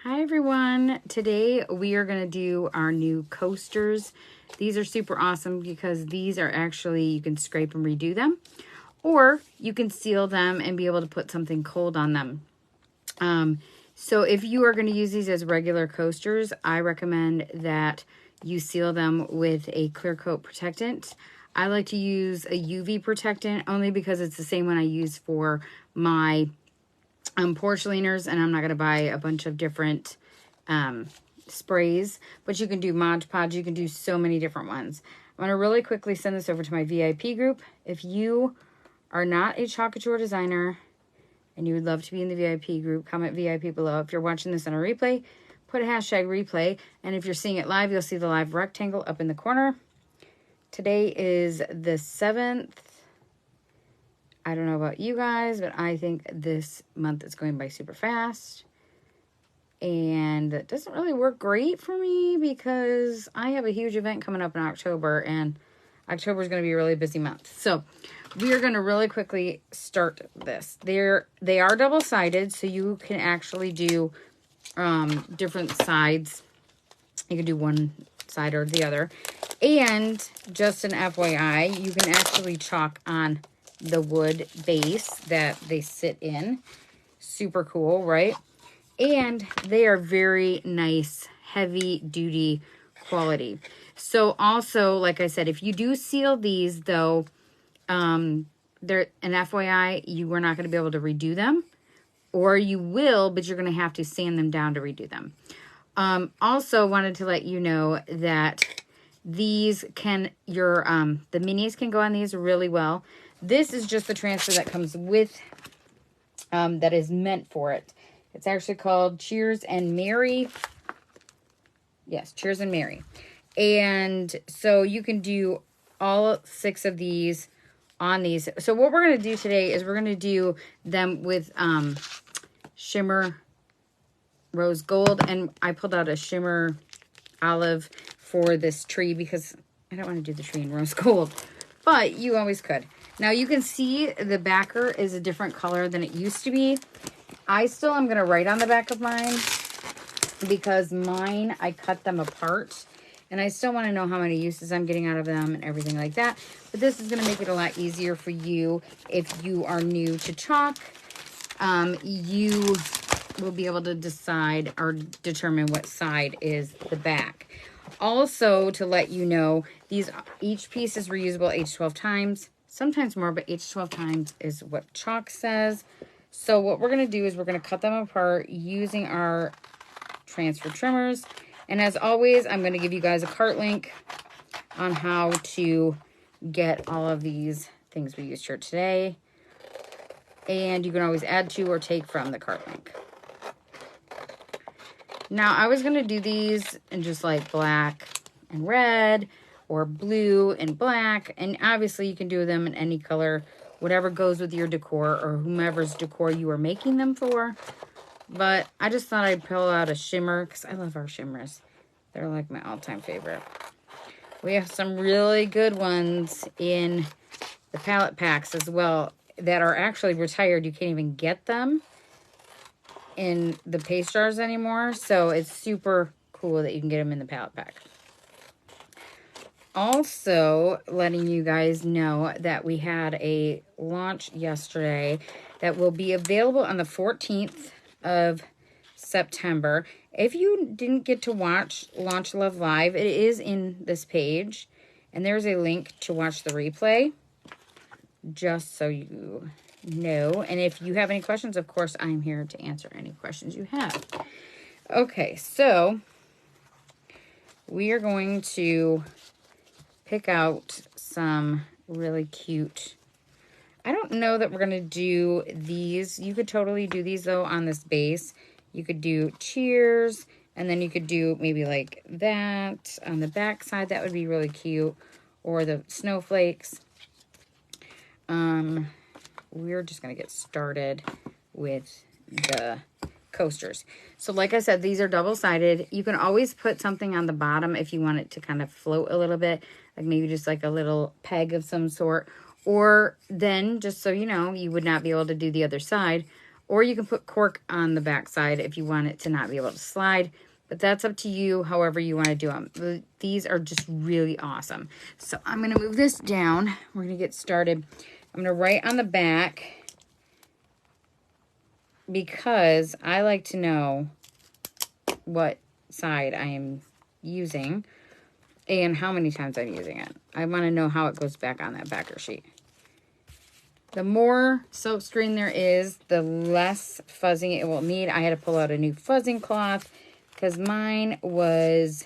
Hi everyone. Today we are going to do our new coasters. These are super awesome because these are actually, you can scrape and redo them, or you can seal them and be able to put something cold on them. So if you are going to use these as regular coasters, I recommend that you seal them with a clear coat protectant. I like to use a UV protectant only because it's the same one I use for my porcelaners, and I'm not going to buy a bunch of different sprays, but you can do Mod Podge. You can do so many different ones. I'm going to really quickly send this over to my VIP group. If you are not a chalk couture designer and you would love to be in the VIP group, comment VIP below. If you're watching this on a replay, put a hashtag replay, and if you're seeing it live, you'll see the live rectangle up in the corner. Today is the 7th. I don't know about you guys, but I think this month is going by super fast. And it doesn't really work great for me because I have a huge event coming up in October, and October is going to be a really busy month. So we are going to really quickly start this. They are double-sided, so you can actually do different sides. You can do one side or the other. And just an FYI, you can actually chalk on the wood base that they sit in. Super cool, right? And they are very nice, heavy duty quality. So also, like I said, if you do seal these though, they're an FYI, you are not going to be able to redo them, or you will, but you're going to have to sand them down to redo them. Also wanted to let you know that these can, the minis can go on these really well. This is just the transfer that comes with, that is meant for it. It's actually called Cheers and Merry. Yes, Cheers and Merry. And so you can do all 6 of these on these. So what we're going to do today is we're going to do them with shimmer rose gold. And I pulled out a shimmer olive for this tree because I don't want to do the tree in rose gold. But you always could. Now you can see the backer is a different color than it used to be. I still am going to write on the back of mine because mine, I cut them apart. And I still want to know how many uses I'm getting out of them and everything like that. But this is going to make it a lot easier for you if you are new to chalk. You will be able to decide or determine what side is the back. Also, to let you know, each piece is reusable H 12 times. Sometimes more, but H 12 times is what chalk says. So what we're going to do is we're going to cut them apart using our transfer trimmers. And as always, I'm going to give you guys a cart link on how to get all of these things we used here today. And you can always add to or take from the cart link. Now, I was going to do these in just like black and red or blue and black. And obviously, you can do them in any color, whatever goes with your decor or whomever's decor you are making them for. But I just thought I'd pull out a shimmer because I love our shimmers. They're like my all-time favorite. We have some really good ones in the palette packs as well that are actually retired. You can't even get them in the paste jars anymore. So it's super cool that you can get them in the palette pack. Also, letting you guys know that we had a launch yesterday that will be available on the 14th of September. If you didn't get to watch Launch Love Live, it is in this page. And there's a link to watch the replay, just so you know. And if you have any questions, of course, I'm here to answer any questions you have. Okay, so we are going to pick out some really cute. I don't know that we're going to do these. You could totally do these, though, on this base. You could do cheers, and then you could do maybe like that on the back side. That would be really cute. Or the snowflakes. We're just going to get started with the coasters. So like I said, these are double-sided. You can always put something on the bottom if you want it to kind of float a little bit, like maybe just like a little peg of some sort. Or then, just so you know, you would not be able to do the other side. Or you can put cork on the back side if you want it to not be able to slide. But that's up to you, however you want to do them. These are just really awesome. So I'm going to move this down. We're going to get started. I'm going to write on the back because I like to know what side I am using and how many times I'm using it. I want to know how it goes back on that backer sheet. The more silkscreen there is, the less fuzzing it will need. I had to pull out a new fuzzing cloth because mine was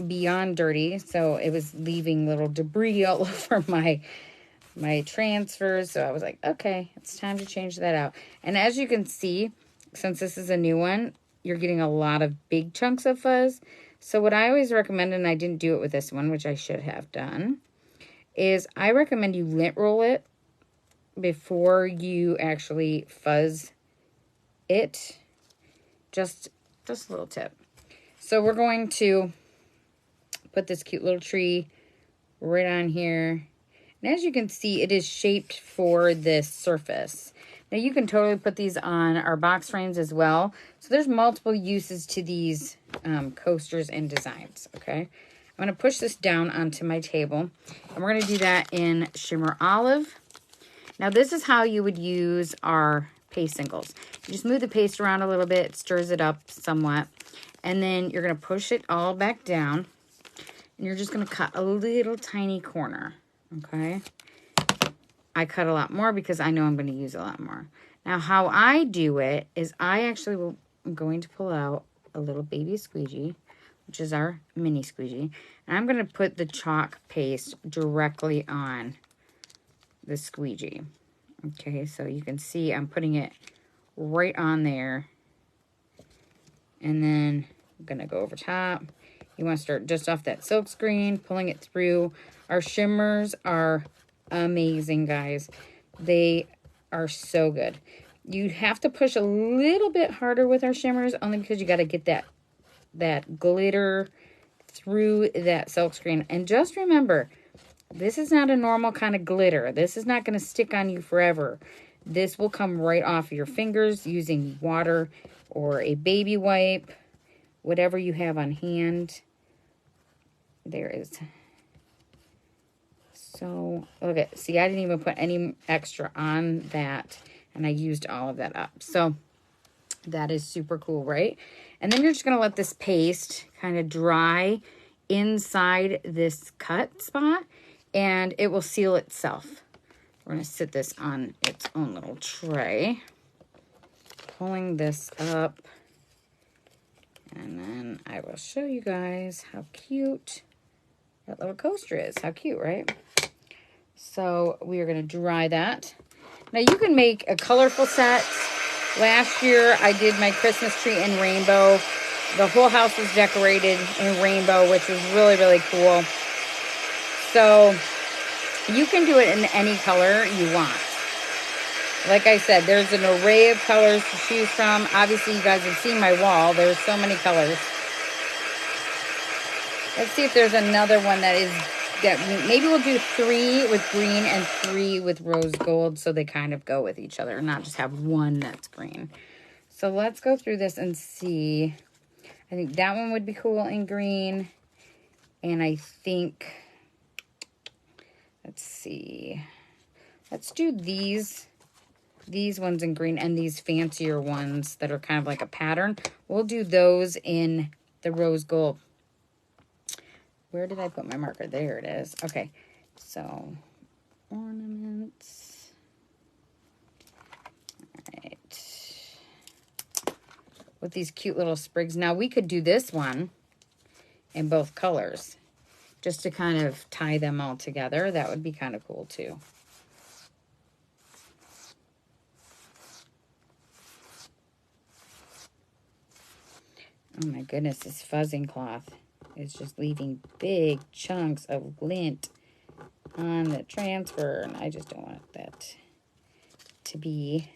beyond dirty, so it was leaving little debris all over my transfers. So I was like, okay, it's time to change that out. And as you can see, since this is a new one, you're getting a lot of big chunks of fuzz. So what I always recommend, and I didn't do it with this one, which I should have done, is I recommend you lint roll it before you actually fuzz it. Just a little tip. So we're going to put this cute little tree right on here. And as you can see, it is shaped for this surface. Now you can totally put these on our box frames as well. So there's multiple uses to these coasters and designs, okay? I'm gonna push this down onto my table. And we're gonna do that in Shimmer Olive. Now this is how you would use our paste singles. You just move the paste around a little bit, stirs it up somewhat, and then you're gonna push it all back down, and you're just gonna cut a little tiny corner, okay? I cut a lot more because I know I'm gonna use a lot more. Now how I do it is I'm going to pull out a little baby squeegee, which is our mini squeegee, and I'm gonna put the chalk paste directly on the squeegee. Okay, so you can see I'm putting it right on there. And then I'm gonna go over top. You want to start just off that silk screen, pulling it through. Our shimmers are amazing, guys. They are so good. You have to push a little bit harder with our shimmers, only because you got to get that glitter through that silk screen. And just remember, this is not a normal kind of glitter. This is not going to stick on you forever. This will come right off your fingers using water or a baby wipe, whatever you have on hand. There is. So, okay, see, I didn't even put any extra on that, and I used all of that up. So, that is super cool, right? And then you're just going to let this paste kind of dry inside this cut spot, and it will seal itself. We're going to sit this on its own little tray. Pulling this up. And then I will show you guys how cute that little coaster is. How cute, right? So we are going to dry that. Now you can make a colorful set. Last year I did my Christmas tree in rainbow. The whole house was decorated in rainbow, which was really, really cool. So you can do it in any color you want. Like I said, there's an array of colors to choose from. Obviously, you guys have seen my wall. There's so many colors. Let's see if there's another one that maybe we'll do 3 with green and 3 with rose gold, so they kind of go with each other and not just have one that's green. So let's go through this and see. I think that one would be cool in green. And I think, let's see. Let's do these ones in green and these fancier ones that are kind of like a pattern. We'll do those in the rose gold. Where did I put my marker? There it is. Okay, so ornaments. All right. With these cute little sprigs. Now we could do this one in both colors just to kind of tie them all together. That would be kind of cool too. Oh my goodness, this fuzzing cloth is just leaving big chunks of lint on the transfer, and I just don't want that to be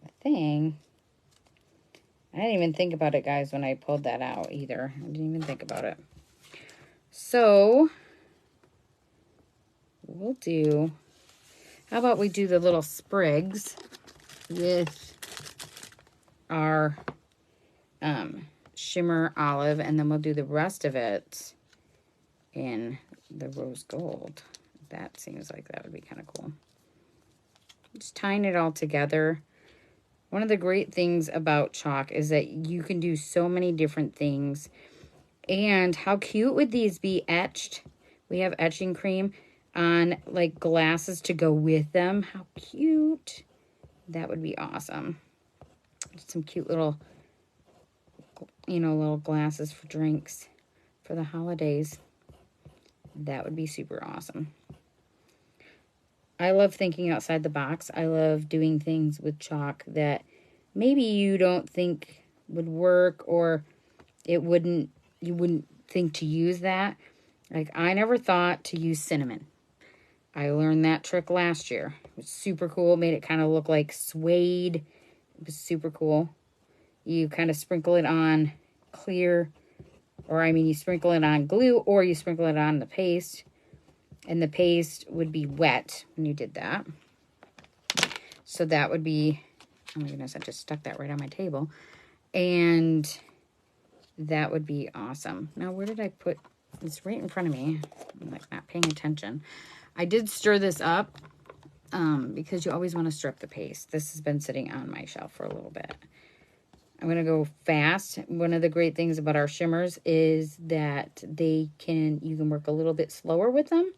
a thing. I didn't even think about it, guys, when I pulled that out either. I didn't even think about it. So, we'll do, how about we do the little sprigs with our shimmer olive, and then we'll do the rest of it in the rose gold. That seems like that would be kind of cool. Just tying it all together. One of the great things about chalk is that you can do so many different things. And how cute would these be etched? We have etching cream on like glasses to go with them. How cute. That would be awesome. Some cute little, you know, little glasses for drinks for the holidays. That would be super awesome. I love thinking outside the box. I love doing things with chalk that maybe you don't think would work, or you wouldn't think to use that. Like, I never thought to use cinnamon. I learned that trick last year. It was super cool. Made it kind of look like suede. It was super cool. You kind of sprinkle it on clear, or I mean you sprinkle it on glue, or you sprinkle it on the paste. And the paste would be wet when you did that. So that would be, oh my goodness, I just stuck that right on my table. And that would be awesome. Now, where did I put, it's right in front of me. I'm like not paying attention. I did stir this up because you always want to stir up the paste. This has been sitting on my shelf for a little bit. I'm going to go fast. One of the great things about our shimmers is that you can work a little bit slower with them,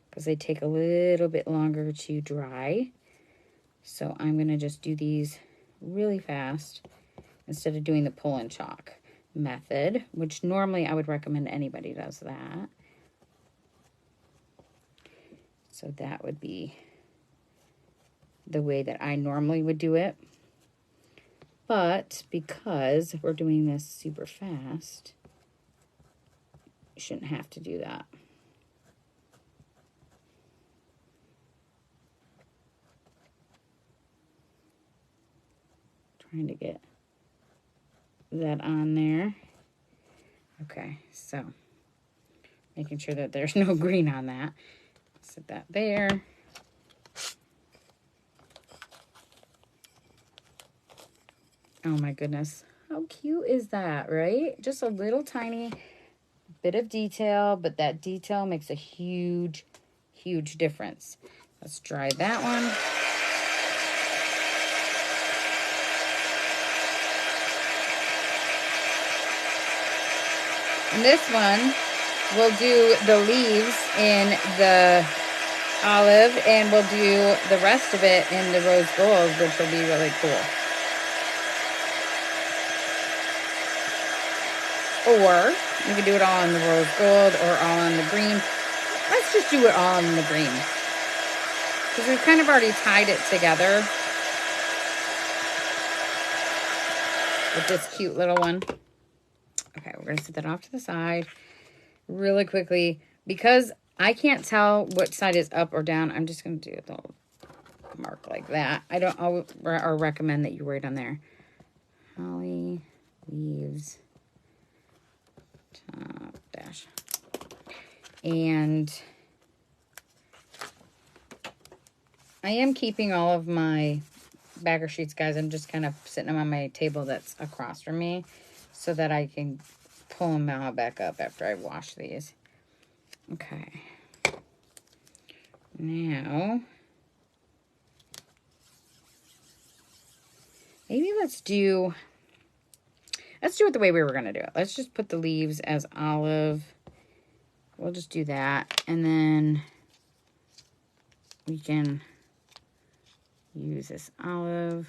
because they take a little bit longer to dry. So I'm going to just do these really fast instead of doing the pull and chalk method, which normally I would recommend anybody does that. So that would be the way that I normally would do it. But because we're doing this super fast, you shouldn't have to do that. Trying to get that on there. Okay, so making sure that there's no green on that. Set that there. Oh my goodness. How cute is that, right? Just a little tiny bit of detail, but that detail makes a huge, huge difference. Let's dry that one. And this one, we'll do the leaves in the olive, and we'll do the rest of it in the rose gold, which will be really cool. Or you can do it all in the rose gold or all in the green. Let's just do it all in the green, because we've kind of already tied it together with this cute little one. Okay, we're going to set that off to the side really quickly. Because I can't tell which side is up or down, I'm just going to do a little mark like that. I don't or recommend that you write on there. Holly leaves top dash. And I am keeping all of my bagger sheets, guys. I'm just kind of sitting them on my table that's across from me, so that I can pull them out back up after I wash these. Okay. Now, maybe let's do it the way we were going to do it. Let's just put the leaves as olive. We'll just do that. And then we can use this olive.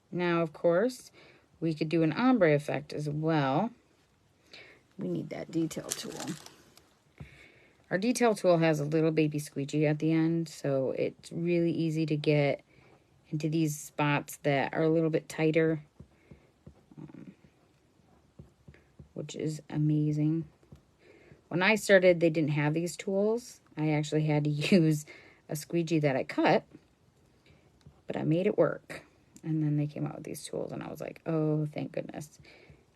Now, of course, we could do an ombre effect as well. We need that detail tool. Our detail tool has a little baby squeegee at the end, so it's really easy to get into these spots that are a little bit tighter, which is amazing. When I started, they didn't have these tools. I actually had to use a squeegee that I cut, but I made it work. And then they came out with these tools, and I was like, oh, thank goodness,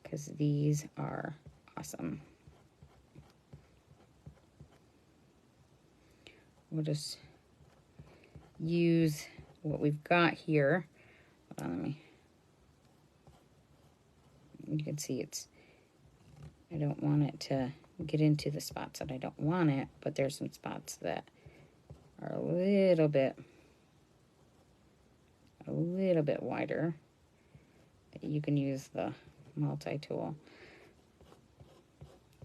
because these are awesome. We'll just use what we've got here. Hold on, you can see I don't want it to get into the spots that I don't want it, but there's some spots that are a little bit wider. You can use the multi-tool.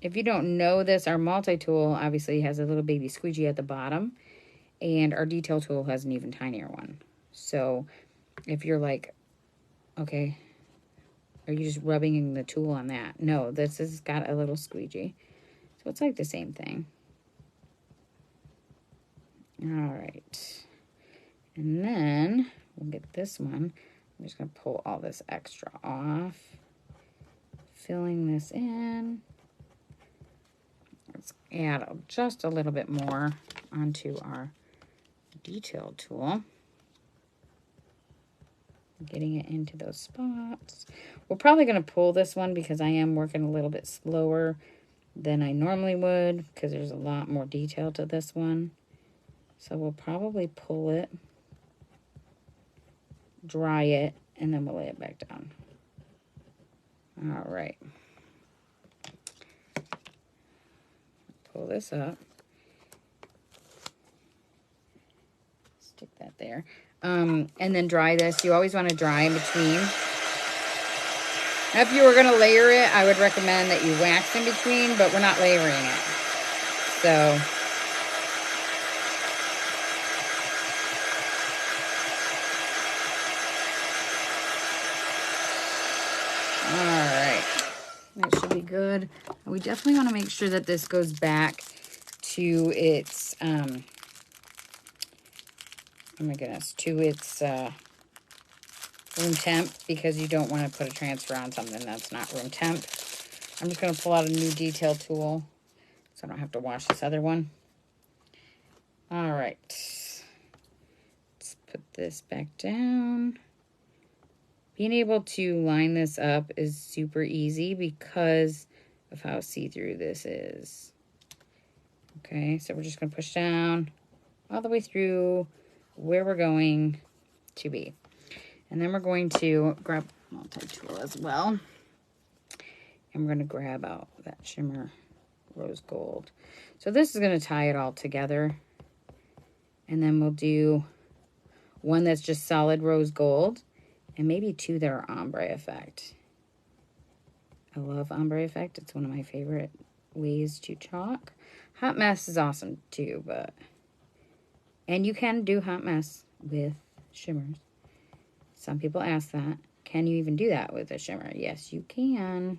If you don't know this, our multi-tool obviously has a little baby squeegee at the bottom, and our detail tool has an even tinier one. So if you're like, okay, are you just rubbing the tool on that? No, this has got a little squeegee. So it's like the same thing. All right. And then we'll get this one. I'm just going to pull all this extra off. Filling this in. Let's add just a little bit more onto our detail tool. Getting it into those spots. We're probably going to pull this one because I am working a little bit slower than I normally would because there's a lot more detail to this one. So we'll probably pull it, dry it, and then we'll lay it back down. All right. Pull this up. Stick that there. And then dry this. You always want to dry in between. Now, if you were going to layer it, I would recommend that you wax in between, but we're not layering it. So, all right. That should be good. We definitely want to make sure that this goes back to its, oh my goodness, to its room temp, because you don't want to put a transfer on something that's not room temp. I'm just going to pull out a new detail tool so I don't have to wash this other one. All right. Let's put this back down. Being able to line this up is super easy because of how see-through this is. Okay, so we're just going to push down all the way through where we're going to be. And then we're going to grab multi-tool as well. And we're going to grab out that shimmer rose gold. So this is going to tie it all together. And then we'll do one that's just solid rose gold. And maybe two that are ombre effect. I love ombre effect. It's one of my favorite ways to chalk. Hot mess is awesome too, but... And you can do hot mess with shimmers. Some people ask that. Can you even do that with a shimmer? Yes, you can.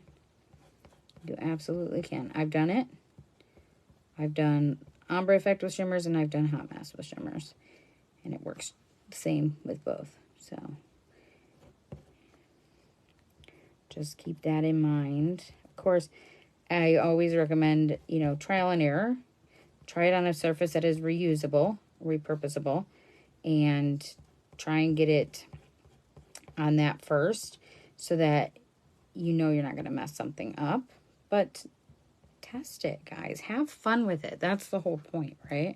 You absolutely can. I've done it. I've done ombre effect with shimmers, and I've done hot mess with shimmers. And it works the same with both. So, just keep that in mind. Of course, I always recommend, you know, trial and error. Try it on a surface that is reusable, repurposable, and try and get it on that first so that you know you're not going to mess something up. But test it, guys. Have fun with it. That's the whole point, right?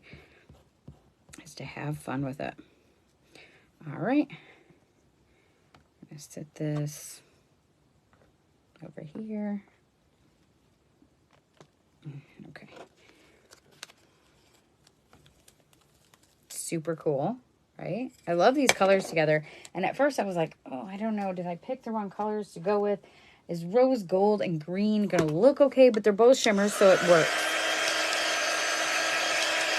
Is to have fun with it. All right. I'm going to set this over here. Okay. Super cool, right? I love these colors together. And at first I was like, oh, I don't know. Did I pick the wrong colors to go with? Is rose gold and green going to look okay? But they're both shimmers, so it works.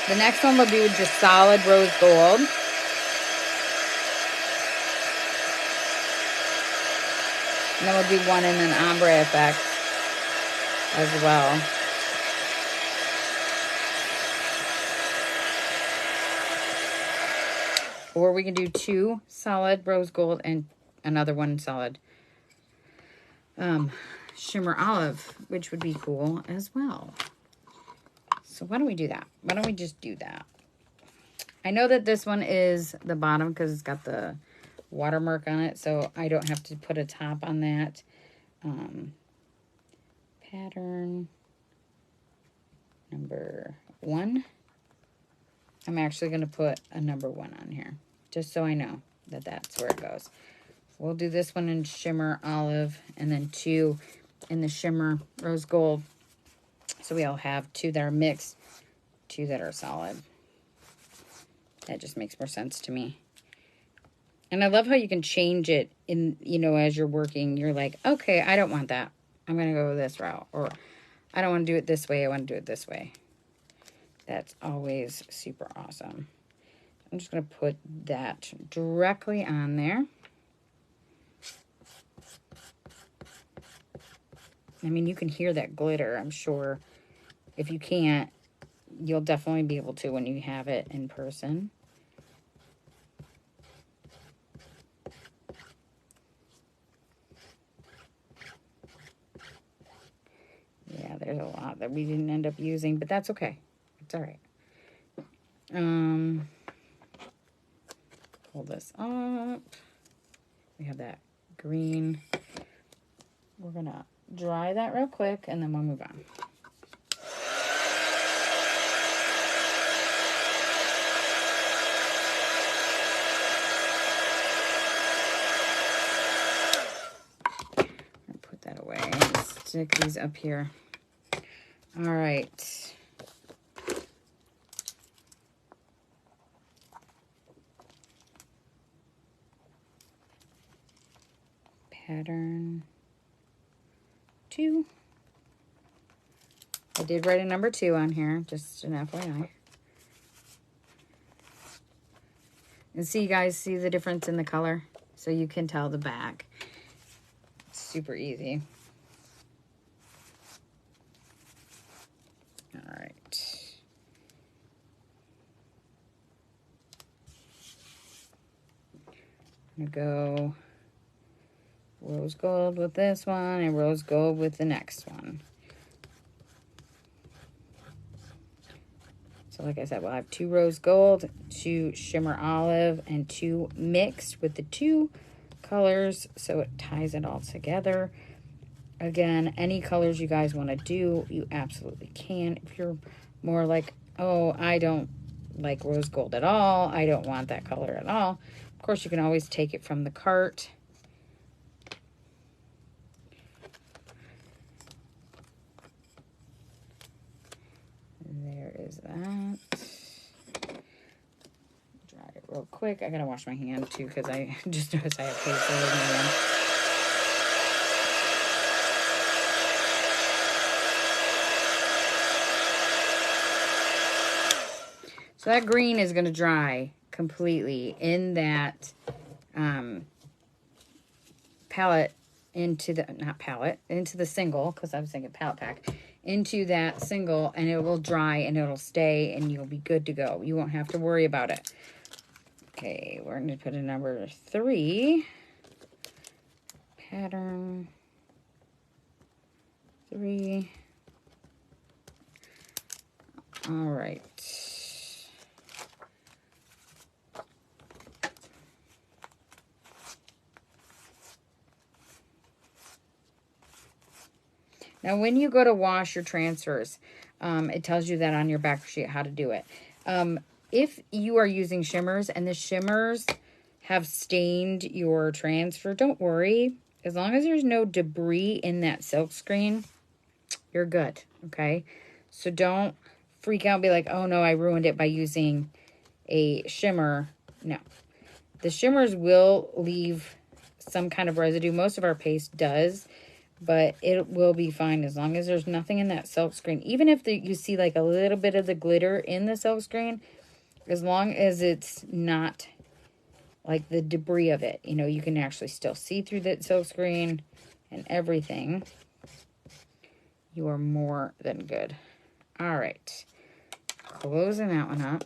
The next one will do just solid rose gold. And then we'll do one in an ombre effect as well. Or we can do two solid rose gold and another one solid shimmer olive, which would be cool as well. So why don't we do that? Why don't we just do that? I know that this one is the bottom because it's got the watermark on it, so I don't have to put a top on that. Pattern number 1. I'm actually going to put a number 1 on here, just so I know that that's where it goes. We'll do this one in shimmer olive, and then 2 in the shimmer rose gold. So we all have 2 that are mixed, 2 that are solid. That just makes more sense to me. And I love how you can change it in, you know, as you're working. You're like, okay, I don't want that. I'm going to go this route. Or I don't want to do it this way. I want to do it this way. That's always super awesome. I'm just going to put that directly on there. I mean, you can hear that glitter, I'm sure. If you can't, you'll definitely be able to when you have it in person. Yeah, there's a lot that we didn't end up using, but that's okay. It's all right. Pull this up. We have that green. We're gonna dry that real quick, and then we'll move on. I'll put that away and stick these up here. All right. Pattern 2. I did write a number 2 on here, just an FYI. And see, you guys, see the difference in the color? So you can tell the back. It's super easy. All right. I'm gonna go rose gold with this one and rose gold with the next one. So like I said, we'll have 2 rose gold, 2 shimmer olive, and 2 mixed with the 2 colors, so it ties it all together. Again, any colors you guys want to do, you absolutely can. If you're more like, oh, I don't like rose gold at all, I don't want that color at all, of course you can always take it from the cart. There is that. Dry it real quick. I gotta wash my hand too, because I just noticed I have paste all over my hand. So that green is gonna dry completely in that palette into the, not palette, into the single, because I was thinking palette pack, into that single, and it will dry and it'll stay and you'll be good to go. You won't have to worry about it. Okay, we're going to put a number 3. Pattern 3. All right. Now, when you go to wash your transfers, it tells you that on your back sheet how to do it. If you are using shimmers and the shimmers have stained your transfer, don't worry. As long as there's no debris in that silk screen, you're good, okay? So don't freak out and be like, oh no, I ruined it by using a shimmer. No. The shimmers will leave some kind of residue. Most of our paste does, but it will be fine as long as there's nothing in that silk screen. Even if you see like a little bit of the glitter in the silk screen, as long as it's not like the debris of it, you know, you can actually still see through the silk screen and everything. You are more than good. All right, closing that one up,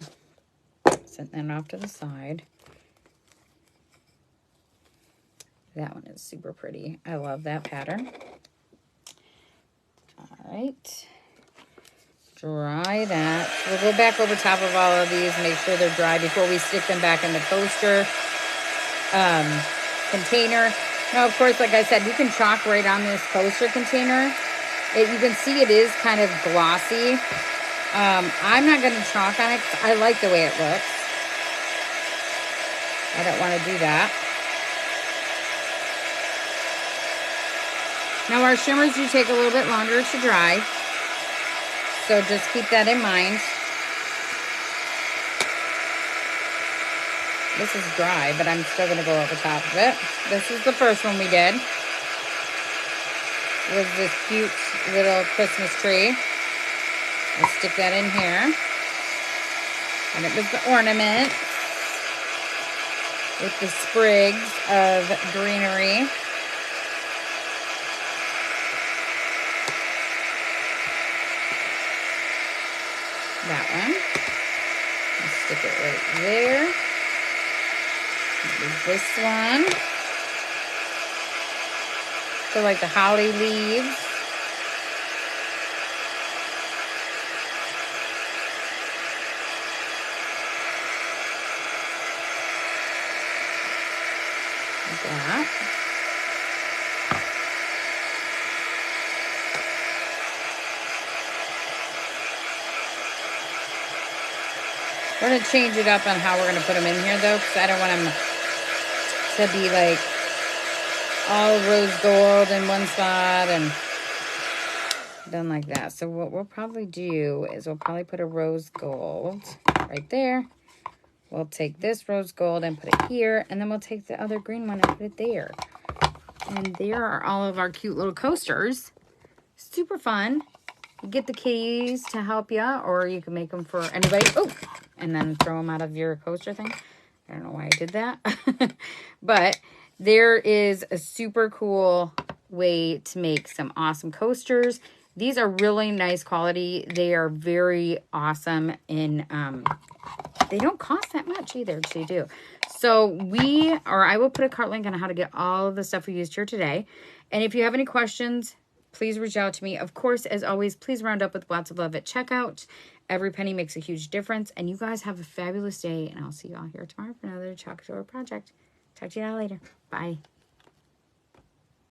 setting that off to the side. That one is super pretty. I love that pattern. All right. Dry that. We'll go back over top of all of these, make sure they're dry before we stick them back in the coaster container. Now, of course, like I said, you can chalk right on this coaster container. You can see it is kind of glossy. I'm not going to chalk on it because I like the way it looks. I don't want to do that. Now our shimmers do take a little bit longer to dry, so just keep that in mind. This is dry, but I'm still going to go over top of it. This is the first one we did. It was this cute little Christmas tree. I'll stick that in here. And it was the ornament with the sprigs of greenery. That one. I'll stick it right there. There's this one. So like the holly leaves. Like that. We're going to change it up on how we're going to put them in here though, because I don't want them to be like all rose gold in one spot and done like that. So what we'll probably do is we'll probably put a rose gold right there. We'll take this rose gold and put it here, and then we'll take the other green one and put it there. And there are all of our cute little coasters. Super fun. You get the kitties to help you, or you can make them for anybody. Oh, and then throw them out of your coaster thing. I don't know why I did that. But there is a super cool way to make some awesome coasters. These are really nice quality. They are very awesome, and they don't cost that much either to do. So I will put a cart link on how to get all of the stuff we used here today. And if you have any questions, please reach out to me. Of course, as always, please round up with lots of love at checkout. Every penny makes a huge difference. And you guys have a fabulous day. And I'll see you all here tomorrow for another Chalk Door project. Talk to you all later. Bye.